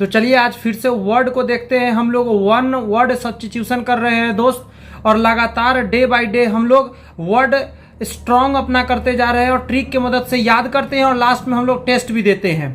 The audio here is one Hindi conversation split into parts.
तो चलिए आज फिर से वर्ड को देखते हैं। हम लोग वन वर्ड सब्स्टिट्यूशन कर रहे हैं दोस्त, और लगातार डे बाय डे हम लोग वर्ड स्ट्रॉन्ग अपना करते जा रहे हैं और ट्रिक की मदद से याद करते हैं, और लास्ट में हम लोग टेस्ट भी देते हैं।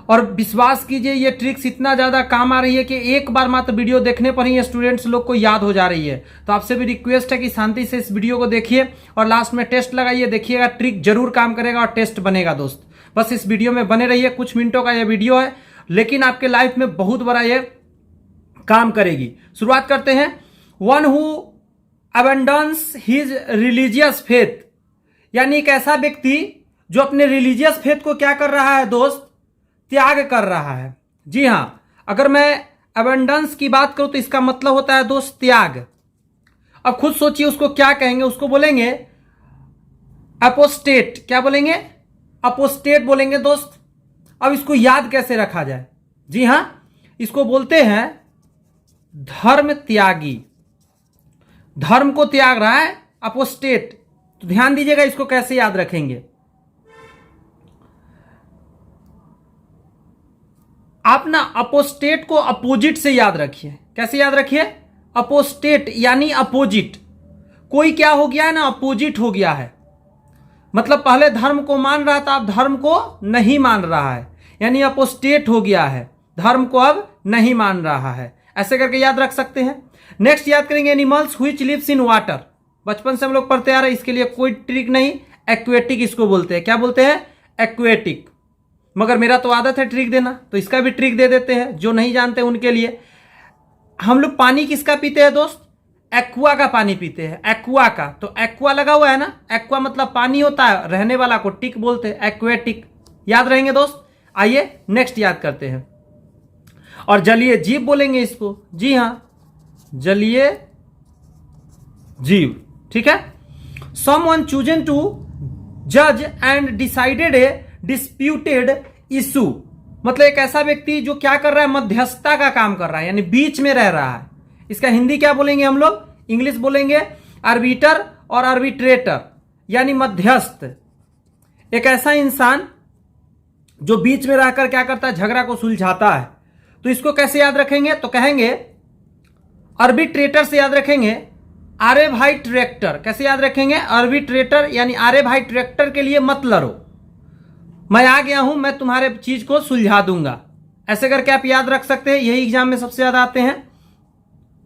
और विश्वास कीजिए ये ट्रिक्स इतना ज़्यादा काम आ रही है कि एक बार मात्र वीडियो देखने पर ही स्टूडेंट्स लोग को याद हो जा रही है। तो आपसे भी रिक्वेस्ट है कि शांति से इस वीडियो को देखिए और लास्ट में टेस्ट लगाइए, देखिएगा ट्रिक जरूर काम करेगा और टेस्ट बनेगा दोस्त। बस इस वीडियो में बने रहिए, कुछ मिनटों का ये वीडियो है लेकिन आपके लाइफ में बहुत बड़ा ये काम करेगी। शुरुआत करते हैं। One who abandons his religious faith, यानी एक ऐसा व्यक्ति जो अपने रिलीजियस फेथ को क्या कर रहा है दोस्त, त्याग कर रहा है। जी हां, अगर मैं अबेंडेंस की बात करूं तो इसका मतलब होता है दोस्त त्याग। अब खुद सोचिए उसको क्या कहेंगे, उसको बोलेंगे अपोस्टेट। क्या बोलेंगे? अपोस्टेट बोलेंगे दोस्त। अब इसको याद कैसे रखा जाए? जी हां, इसको बोलते हैं धर्म त्यागी। धर्म को त्याग रहा है अपोस्टेट। तो ध्यान दीजिएगा इसको कैसे याद रखेंगे। आप ना अपोस्टेट को अपोजिट से याद रखिए। कैसे याद रखिए? अपोस्टेट यानी अपोजिट। कोई क्या हो गया है ना, अपोजिट हो गया है। मतलब पहले धर्म को मान रहा था, अब धर्म को नहीं मान रहा है, यानी अपोस्टेट हो गया है, धर्म को अब नहीं मान रहा है। ऐसे करके याद रख सकते हैं। नेक्स्ट याद करेंगे animals which lives in water. बचपन से हम लोग पढ़ते आ रहे हैं, इसके लिए कोई ट्रिक नहीं। एक्वेटिक इसको बोलते हैं। क्या बोलते हैं? एक्वेटिक। मगर मेरा तो आदत है ट्रिक देना, तो इसका भी ट्रिक दे देते हैं जो नहीं जानते उनके लिए। हम लोग पानी किसका पीते हैं दोस्त? एक्वा का पानी पीते हैं, एक्वा का। तो एक्वा लगा हुआ है ना, एक्वा मतलब पानी होता है, रहने वाला को टिक बोलते हैं, एक्वेटिक। याद रहेंगे दोस्त। आइए नेक्स्ट याद करते हैं। और जलीय जीव बोलेंगे इसको। जी हां, जलीय जीव। ठीक है। समवन चूजन टू जज and decided A disputed issue, मतलब एक ऐसा व्यक्ति जो क्या कर रहा है, मध्यस्थता का काम कर रहा है, यानी बीच में रह रहा है। इसका हिंदी क्या बोलेंगे हम लोग? इंग्लिश बोलेंगे आर्बिटर और आर्बिट्रेटर, यानी मध्यस्थ। एक ऐसा इंसान जो बीच में रहकर क्या करता है, झगड़ा को सुलझाता है। तो इसको कैसे याद रखेंगे? तो कहेंगे आर्बिट्रेटर से याद रखेंगे आरे भाई ट्रैक्टर। कैसे याद रखेंगे? आर्बिट्रेटर यानी आरे भाई ट्रैक्टर के लिए मत लड़ो, मैं आ गया हूं, मैं तुम्हारे चीज को सुलझा दूंगा। ऐसे करके आप याद रख सकते हैं, यही एग्जाम में सबसे ज्यादा आते हैं।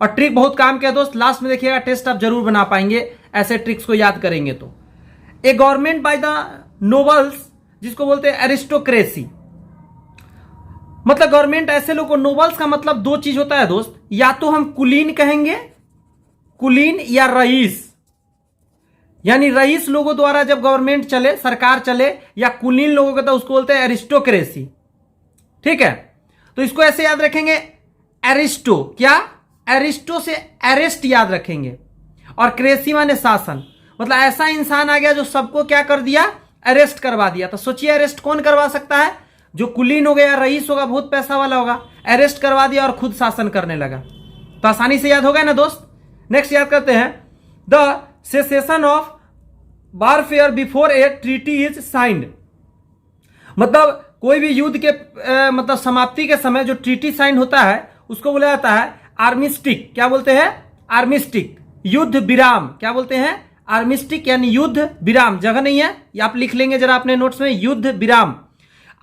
और ट्रिक बहुत काम के दोस्त, लास्ट में देखिएगा टेस्ट आप जरूर बना पाएंगे ऐसे ट्रिक्स को याद करेंगे तो। ए गवर्नमेंट बाय द नोबल्स, जिसको बोलते हैं एरिस्टोक्रेसी, मतलब गवर्नमेंट ऐसे लोगों। नोबल्स का मतलब दो चीज होता है दोस्त, या तो हम कुलीन कहेंगे, कुलीन, या रईस, यानी रईस लोगों द्वारा जब गवर्नमेंट चले, सरकार चले, या कुलीन लोगों का, तो उसको बोलते हैं एरिस्टोक्रेसी। ठीक है। तो इसको ऐसे याद रखेंगे एरिस्टो। क्या? एरिस्टो से अरेस्ट याद रखेंगे, और क्रेसी माने शासन। मतलब ऐसा इंसान आ गया जो सबको क्या कर दिया, अरेस्ट करवा दिया। तो सोचिए अरेस्ट कौन करवा सकता है? जो कुलीन हो गया, रईस होगा, बहुत पैसा वाला होगा, अरेस्ट करवा दिया और खुद शासन करने लगा। तो आसानी से याद होगा ना दोस्त। नेक्स्ट याद करते हैं। The cessation of warfare before A treaty is signed, मतलब कोई भी युद्ध के मतलब समाप्ति के समय जो ट्रीटी साइन होता है उसको बोला जाता है आर्मिस्टिक। क्या बोलते हैं? आर्मिस्टिक, युद्ध विराम। क्या बोलते हैं? आर्मिस्टिक, यानी युद्ध विराम। जगह नहीं है, ये आप लिख लेंगे जरा अपने नोट्स में, युद्ध विराम।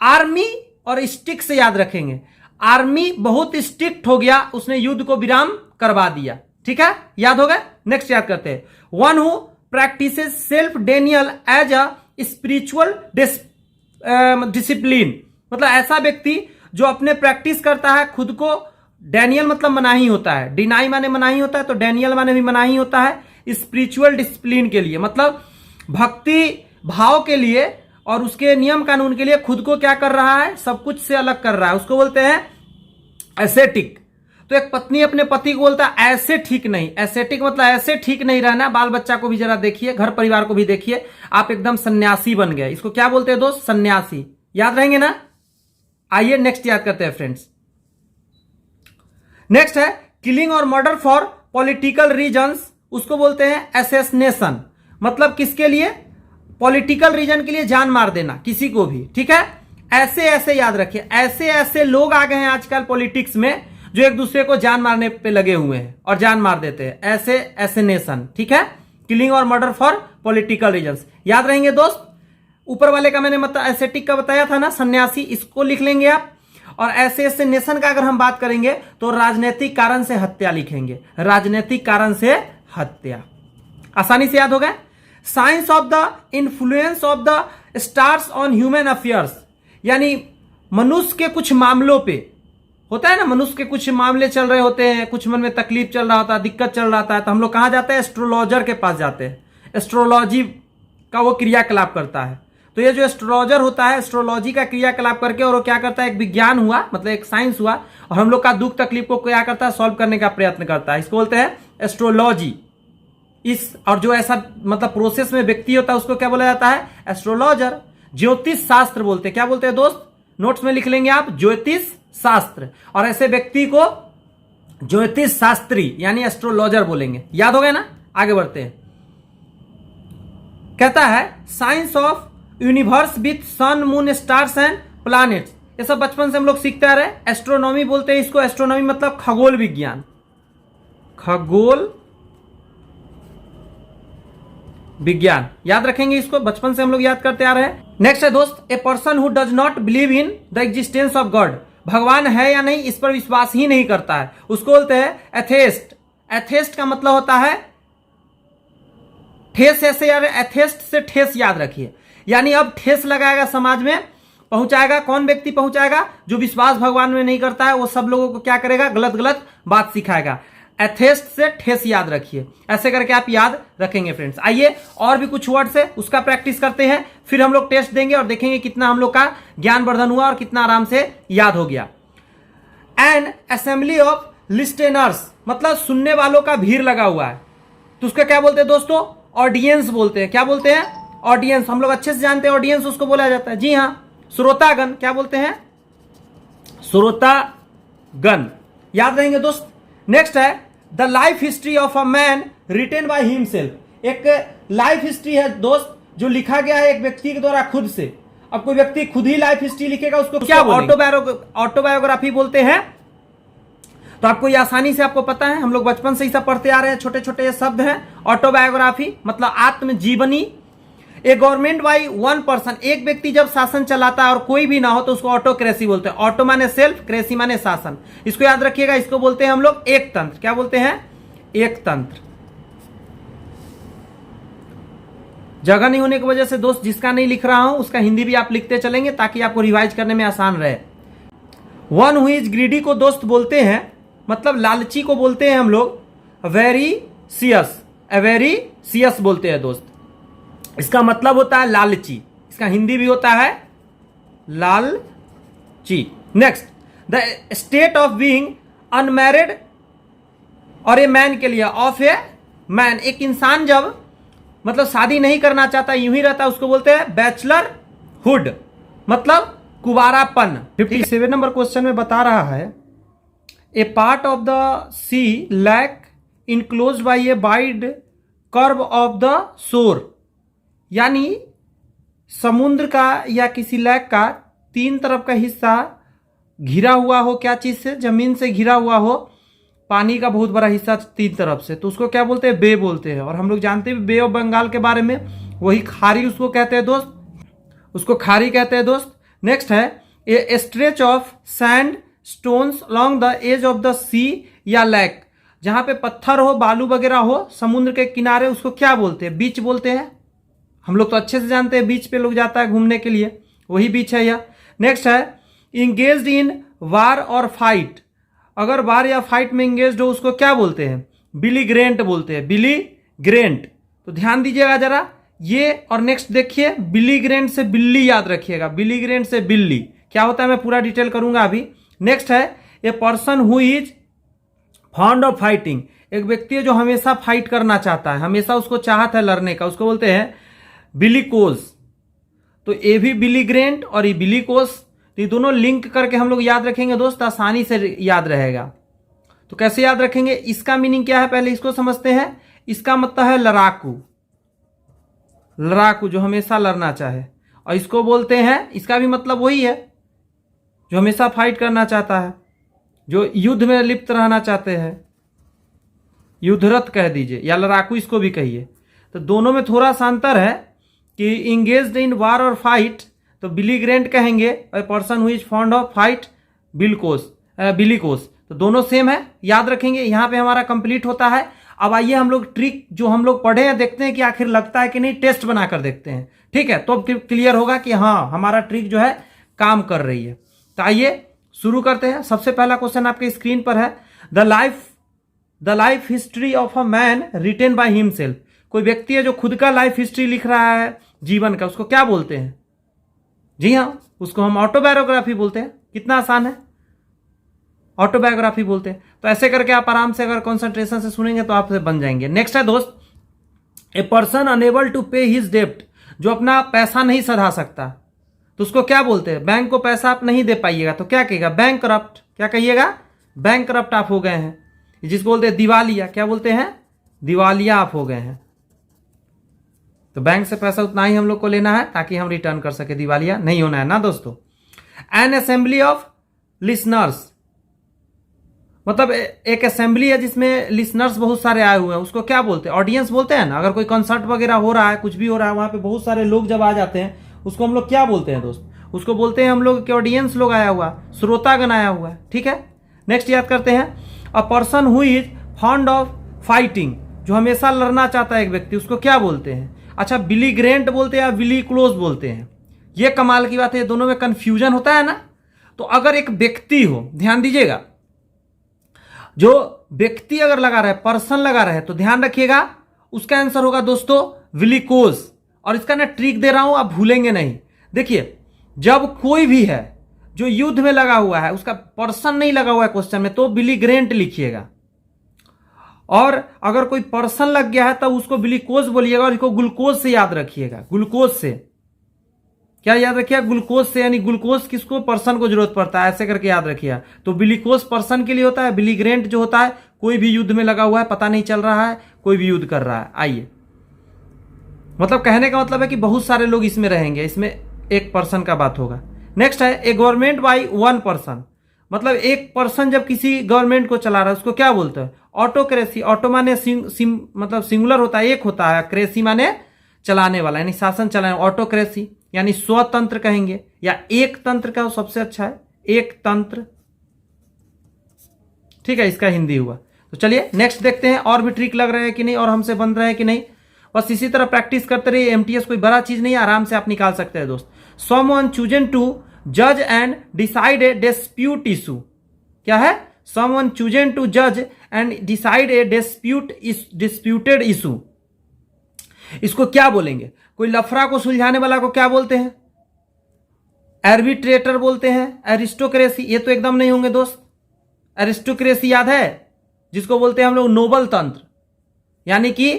आर्मी और स्टिक से याद रखेंगे। आर्मी बहुत स्ट्रिक्ट हो गया, उसने युद्ध को विराम करवा दिया। ठीक है, याद होगा। नेक्स्ट याद करते हैं। One who practices self denial as a spiritual discipline, मतलब ऐसा व्यक्ति जो अपने प्रैक्टिस करता है खुद को। डैनियल मतलब मनाही होता है, डिनाई माने मनाही होता है, तो डैनियल माने भी मनाही होता है स्पिरिचुअल डिसिप्लिन के लिए, मतलब भक्ति भाव के लिए और उसके नियम कानून के लिए खुद को क्या कर रहा है, सब कुछ से अलग कर रहा है। उसको बोलते हैं एसेटिक। तो एक पत्नी अपने पति को बोलता है ऐसे ठीक नहीं। एसेटिक मतलब ऐसे ठीक नहीं रहना। बाल बच्चा को भी जरा देखिए, घर परिवार को भी देखिए, आप एकदम सन्यासी बन गए। इसको क्या बोलते हैं दोस्त? सन्यासी। याद रहेंगे ना। आइए नेक्स्ट याद करते हैं फ्रेंड्स। नेक्स्ट है किलिंग और मर्डर फॉर पॉलिटिकल रीजंस, उसको बोलते हैं असैसिनेशन। मतलब किसके लिए? पॉलिटिकल रीजन के लिए जान मार देना किसी को भी। ठीक है। ऐसे ऐसे याद रखिए, ऐसे ऐसे लोग आ गए हैं आजकल पॉलिटिक्स में जो एक दूसरे को जान मारने पे लगे हुए हैं और जान मार देते हैं। ऐसे एसेनेशन, ठीक है, किलिंग और मर्डर फॉर पॉलिटिकल रीजंस, याद रहेंगे दोस्त। ऊपर वाले का मैंने मतलब एसेटिक का बताया था ना, सन्यासी, इसको लिख लेंगे आप। और ऐसे ऐसे नेशन का अगर हम बात करेंगे तो राजनीतिक कारण से हत्या लिखेंगे, राजनीतिक कारण से हत्या, आसानी से याद हो गया। Science of the influence of the stars on human affairs, यानी मनुष्य के कुछ मामलों पे होता है ना, मनुष्य के कुछ मामले चल रहे होते हैं, कुछ मन में तकलीफ चल रहा होता है, दिक्कत चल रहा है, तो हम लोग कहां जाते हैं, एस्ट्रोलॉजर के पास जाते हैं। एस्ट्रोलॉजी का वो क्रियाकलाप करता है। तो ये जो एस्ट्रोलॉजर होता है, एस्ट्रोलॉजी का क्रियाकलाप करके, और वो क्या करता है, एक विज्ञान हुआ, मतलब एक साइंस हुआ, और हम लोग का दुख तकलीफ को क्या करता है, सॉल्व करने का प्रयत्न करता है। इसको बोलते हैं एस्ट्रोलॉजी। इस और जो ऐसा मतलब प्रोसेस में व्यक्ति होता है उसको क्या बोला जाता है, एस्ट्रोलॉजर। ज्योतिष शास्त्र बोलते हैं, क्या बोलते हैं दोस्त, नोट्स में लिख लेंगे आप, ज्योतिष शास्त्र। और ऐसे व्यक्ति को ज्योतिष शास्त्री यानी एस्ट्रोलॉजर बोलेंगे। याद हो गया ना, आगे बढ़ते हैं। कहता है science of universe with sun moon stars and planets, ये सब बचपन से हम लोग सीखते आ रहे हैं। एस्ट्रोनॉमी बोलते हैं इसको, एस्ट्रोनॉमी मतलब खगोल विज्ञान, खगोल विज्ञान, याद रखेंगे इसको, बचपन से हम लोग याद करते आ रहे हैं। नेक्स्ट है दोस्त, a person who does not believe in the existence of God, भगवान है या नहीं इस पर विश्वास ही नहीं करता है, उसको बोलते हैं एथेस्ट। एथेस्ट का मतलब होता है ठेस, ऐसे यार एथेस्ट से ठेस याद रखिए, यानी अब ठेस लगाएगा समाज में, पहुंचाएगा। कौन व्यक्ति पहुंचाएगा, जो विश्वास भगवान में नहीं करता है, वो सब लोगों को क्या करेगा, गलत गलत बात सिखाएगा। एथेस्ट से ठेस याद रखिए, ऐसे करके आप याद रखेंगे फ्रेंड्स। आइए और भी कुछ वर्ड्स है उसका प्रैक्टिस करते हैं, फिर हम लोग टेस्ट देंगे और देखेंगे कितना हम लोग का ज्ञान वर्धन हुआ और कितना आराम से याद हो गया। एन असेंबली ऑफ लिस्टेनर्स, मतलब सुनने वालों का भीड़ लगा हुआ है, तो उसका क्या बोलते हैं दोस्तों, ऑडियंस बोलते हैं। क्या बोलते हैं, ऑडियंस, हम लोग अच्छे से जानते हैं ऑडियंस उसको बोला जाता है, जी हाँ। श्रोतागण, क्या बोलते हैं, श्रोतागण, याद रहेंगे दोस्त। नेक्स्ट है the life history of a man written by himself, एक लाइफ हिस्ट्री है दोस्त जो लिखा गया है एक व्यक्ति के द्वारा खुद से। अब कोई व्यक्ति खुद ही लाइफ हिस्ट्री लिखेगा, उसको क्या ऑटोबायोग्राफी बोलते हैं। तो आपको ये आसानी से आपको पता है, हम लोग बचपन से ही सब पढ़ते आ रहे हैं, छोटे छोटे शब्द हैं। ऑटोबायोग्राफी मतलब आत्मजीवनी। ए गवर्नमेंट बाई वन पर्सन, एक व्यक्ति जब शासन चलाता है और कोई भी ना हो तो उसको ऑटोक्रेसी बोलते हैं। ऑटो माने सेल्फ, क्रेसी माने शासन, इसको याद रखिएगा। इसको बोलते हैं हम लोग एक तंत्र। क्या बोलते हैं, एक तंत्र। जगह नहीं होने की वजह से दोस्त जिसका नहीं लिख रहा हूं उसका हिंदी भी आप लिखते चलेंगे ताकि आपको रिवाइज करने में आसान रहे। वन हु इज ग्रीडी को दोस्त बोलते हैं, मतलब लालची को बोलते हैं हम लोग वेरीसियस, एवेरीसियस बोलते हैं दोस्त। इसका मतलब होता है लालची, इसका हिंदी भी होता है लालची। Next, the state of being unmarried और ए मैन के लिए, ऑफ ए मैन, एक इंसान जब मतलब शादी नहीं करना चाहता, यूं ही रहता है, उसको बोलते हैं बैचलरहुड, मतलब कुवारापन। 57 नंबर क्वेश्चन में बता रहा है a part of the sea lake enclose by a wide curve of the shore, यानी समुद्र का या किसी लैक का तीन तरफ का हिस्सा घिरा हुआ हो, क्या चीज से, जमीन से घिरा हुआ हो, पानी का बहुत बड़ा हिस्सा तीन तरफ से, तो उसको क्या बोलते हैं, बे बोलते हैं। और हम लोग जानते हैं बे ऑफ बंगाल के बारे में, वही खारी उसको कहते हैं दोस्त, उसको खारी कहते हैं दोस्त। नेक्स्ट है a stretch of sand stones along the edge of the sea या लैक, जहां पे पत्थर हो, बालू वगैरह हो समुद्र के किनारे, उसको क्या बोलते हैं, बीच बोलते हैं। हम लोग तो अच्छे से जानते हैं बीच पे लोग जाता है घूमने के लिए, वही बीच है यह। नेक्स्ट है इंगेज्ड इन वार और फाइट, अगर वार या फाइट में इंगेज्ड हो उसको क्या बोलते हैं, बिलीग्रेंट बोलते हैं, बिलीग्रेंट। तो ध्यान दीजिएगा जरा ये। और नेक्स्ट देखिए, बिलीग्रेंट से बिल्ली याद रखिएगा, बिलीग्रेंट से बिल्ली क्या होता है मैं पूरा डिटेल करूंगा अभी। नेक्स्ट है a person who is fond of fighting, एक व्यक्ति है जो हमेशा फाइट करना चाहता है, हमेशा उसको चाहत है लड़ने का, उसको बोलते हैं बिलिकोस। तो ये भी बिलीग्रेंट और ये बिलिकोस, तो ये दोनों लिंक करके हम लोग याद रखेंगे दोस्त, आसानी से याद रहेगा। तो कैसे याद रखेंगे, इसका मीनिंग क्या है पहले इसको समझते हैं। इसका मतलब है लड़ाकू, लड़ाकू जो हमेशा लड़ना चाहे, और इसको बोलते हैं, इसका भी मतलब वही है जो हमेशा फाइट करना चाहता है, जो युद्ध में लिप्त रहना चाहते हैं, युद्धरत कह दीजिए या लड़ाकू इसको भी कहिए। तो दोनों में थोड़ा सा अंतर है कि इंगेज्ड इन वार और फाइट तो बिलीग्रेंट कहेंगे, और person who is fond of fight bellicose. तो दोनों सेम है, याद रखेंगे। यहाँ पे हमारा कंप्लीट होता है। अब आइए हम लोग ट्रिक जो हम लोग पढ़े हैं देखते हैं कि आखिर लगता है कि नहीं, टेस्ट बनाकर देखते हैं, ठीक है। तो अब क्लियर होगा कि हाँ हमारा ट्रिक जो है काम कर रही है। तो आइए शुरू करते हैं। सबसे पहला क्वेश्चन आपके स्क्रीन पर है, the life history of a man written by himself. कोई व्यक्ति है जो खुद का लाइफ हिस्ट्री लिख रहा है जीवन का, उसको क्या बोलते हैं? जी हाँ, उसको हम ऑटोबायोग्राफी बोलते हैं। कितना आसान है, ऑटोबायोग्राफी बोलते हैं। तो ऐसे करके आप आराम से अगर कंसंट्रेशन से सुनेंगे तो आप बन जाएंगे। नेक्स्ट है दोस्त, ए पर्सन अनेबल टू पे हिज डेब्ट, जो अपना पैसा नहीं सधा सकता, तो उसको क्या बोलते हैं? बैंक को पैसा आप नहीं दे पाइएगा तो क्या कहिएगा? Bank corrupt. क्या कहिएगा? बैंक करप्ट आप हो गए हैं। जिसको बोलते हैं दिवालिया, क्या बोलते हैं? दिवालिया आप हो गए हैं। तो बैंक से पैसा उतना ही हम लोग को लेना है ताकि हम रिटर्न कर सके, दिवालिया नहीं होना है ना दोस्तों। एन असेंबली ऑफ लिसनर्स, मतलब एक असेंबली है जिसमें लिसनर्स बहुत सारे आए हुए हैं, उसको क्या बोलते हैं? ऑडियंस बोलते हैं ना। अगर कोई कंसर्ट वगैरह हो रहा है, कुछ भी हो रहा है, वहां पे बहुत सारे लोग जब आ जाते हैं, उसको हम लोग क्या बोलते हैं दोस्त? उसको बोलते हैं हम लोग कि ऑडियंस लोग आया हुआ, श्रोतागण आया हुआ है, ठीक है। नेक्स्ट याद करते हैं, a person who is fond of fighting, जो हमेशा लड़ना चाहता है एक व्यक्ति, उसको क्या बोलते हैं? अच्छा, बिलीग्रेंट बोलते हैं या बिली क्लोज बोलते हैं। ये कमाल की बात है, दोनों में कंफ्यूजन होता है ना। तो अगर एक व्यक्ति हो, ध्यान दीजिएगा, जो व्यक्ति अगर लगा रहा है, पर्सन लगा रहा है, तो ध्यान रखिएगा उसका आंसर होगा दोस्तों विलिकोज। और इसका ना ट्रिक दे रहा हूं, आप भूलेंगे नहीं। देखिए, जब कोई भी है जो युद्ध में लगा हुआ है, उसका पर्सन नहीं लगा हुआ है क्वेश्चन में, तो बिलीग्रेंट लिखिएगा। और अगर कोई पर्सन लग गया है तब उसको बिलिकोज बोलिएगा, और इसको ग्लूकोज से याद रखिएगा। ग्लूकोज से क्या याद रखिएगा? ग्लूकोज से, यानी ग्लूकोज किसको? पर्सन को जरूरत पड़ता है, ऐसे करके याद रखिएगा। तो बिलिकोज पर्सन के लिए होता है, बिलीग्रेंट जो होता है कोई भी युद्ध में लगा हुआ है, पता नहीं चल रहा है कोई भी युद्ध कर रहा है। आइए, मतलब कहने का मतलब है कि बहुत सारे लोग इसमें रहेंगे, इसमें एक पर्सन का बात होगा। नेक्स्ट है, ए गवर्नमेंट बाई वन पर्सन, मतलब एक पर्सन जब किसी गवर्नमेंट को चला रहा है उसको क्या बोलते हैं? ऑटोक्रेसी। ऑटो माने मतलब सिंगुलर होता है, एक होता है, क्रेसी माने चलाने वाला, यानी शासन चलाने। ऑटोक्रेसी यानी स्वतंत्र कहेंगे, या एक तंत्र का सबसे अच्छा है, एक तंत्र, ठीक है, इसका हिंदी हुआ। तो चलिए नेक्स्ट देखते हैं, और भी ट्रिक लग रहे हैं कि नहीं, और हमसे बन रहे हैं कि नहीं। बस इसी तरह प्रैक्टिस करते रहिए। एमटीएस कोई बड़ा चीज नहीं है, आराम से आप निकाल सकते हैं दोस्त। समवन चूजन टू जज and decide A dispute issue, क्या है? समवन चूजन टू जज and decide A disputed issue, इसको क्या बोलेंगे? कोई लफड़ा को सुलझाने वाला को क्या बोलते हैं? आर्बिट्रेटर बोलते हैं। एरिस्टोक्रेसी, ये तो एकदम नहीं होंगे दोस्त। एरिस्टोक्रेसी याद है, जिसको बोलते हैं हम लोग नोबल तंत्र, यानी कि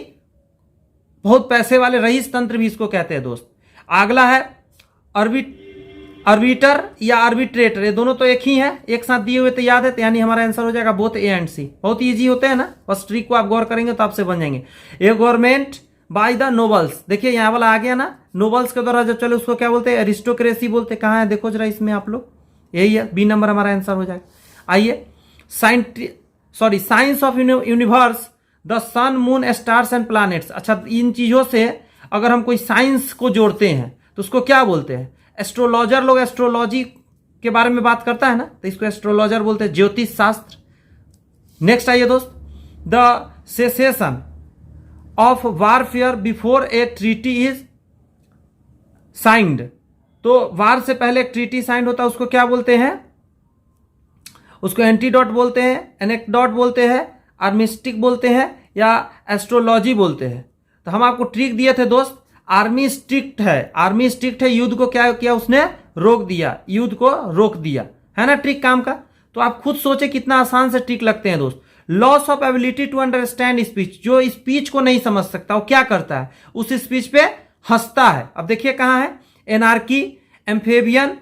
बहुत पैसे वाले रईस तंत्र भी इसको कहते हैं दोस्त। अगला है आर्बिटर या आर्बिट्रेटर, ये दोनों तो एक ही है, एक साथ दिए हुए तो याद है, तो यानी हमारा आंसर हो जाएगा बोथ ए एंड सी। बहुत इजी होते हैं ना, बस ट्रिक को आप गौर करेंगे तो आपसे बन जाएंगे। ए गवर्नमेंट बाय द नोबल्स, देखिए यहाँ वाला आ गया ना, नोबल्स के द्वारा जब चले उसको क्या बोलते हैं? एरिस्टोक्रेसी बोलते। कहाँ है देखो जरा इसमें आप लोग, यही है, बी नंबर हमारा आंसर हो जाएगा। आइए, science of universe, the sun moon stars and planets. अच्छा, इन चीजों से अगर हम कोई साइंस को जोड़ते हैं तो उसको क्या बोलते हैं? एस्ट्रोलॉजर लोग एस्ट्रोलॉजी के बारे में बात करता है ना, तो इसको एस्ट्रोलॉजर बोलते हैं, ज्योतिष शास्त्र। नेक्स्ट आइए दोस्त, the cessation of warfare before A treaty is signed, तो वार से पहले एक ट्रीटी साइंड होता है, उसको क्या बोलते हैं? उसको एंटीडोट बोलते हैं, एनेक्डोट बोलते हैं, आर्मिस्टिक बोलते हैं, या एस्ट्रोलॉजी बोलते हैं। तो हम आपको ट्रिक दिए थे दोस्त, आर्मी स्ट्रिक्ट है, आर्मी स्ट्रिक्ट है, युद्ध को क्या किया उसने? रोक दिया, युद्ध को रोक दिया, है ना ट्रिक काम का। तो आप खुद सोचे कितना आसान से ट्रिक लगते हैं दोस्त। Loss of ability to understand speech, जो स्पीच को नहीं समझ सकता वो क्या करता है? उस स्पीच पे हंसता है। अब देखिए कहां है, एनार्की, एम्फेबियन,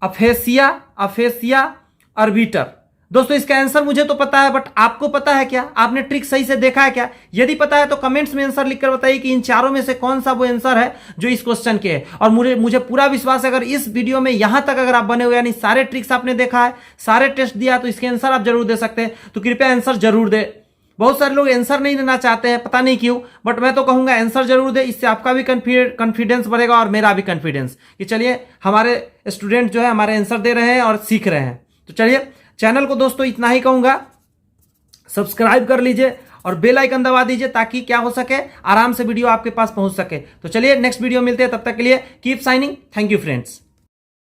अफेसिया, आर्बिटर। दोस्तों इसका आंसर मुझे तो पता है, बट आपको पता है क्या? आपने ट्रिक सही से देखा है क्या? यदि पता है तो कमेंट्स में आंसर लिखकर बताइए कि इन चारों में से कौन सा वो आंसर है जो इस क्वेश्चन के है। और मुझे पूरा विश्वास है अगर इस वीडियो में यहां तक अगर आप बने हुए यानी सारे ट्रिक्स आपने देखा है, सारे टेस्ट दिया, तो इसके आंसर आप जरूर दे सकते हैं। तो कृपया आंसर जरूर दे। बहुत सारे लोग आंसर नहीं देना चाहते हैं, पता नहीं क्यों, बट मैं तो कहूंगा आंसर जरूर दे। इससे आपका भी कॉन्फिडेंस बढ़ेगा और मेरा भी कॉन्फिडेंस कि चलिए हमारे स्टूडेंट जो है हमारे आंसर दे रहे हैं और सीख रहे हैं। तो चलिए चैनल को दोस्तों इतना ही कहूंगा, सब्सक्राइब कर लीजिए और बेल आइकन दबा दीजिए ताकि क्या हो सके, आराम से वीडियो आपके पास पहुंच सके। तो चलिए नेक्स्ट वीडियो मिलते हैं, तब तक के लिए keep signing. Thank you friends.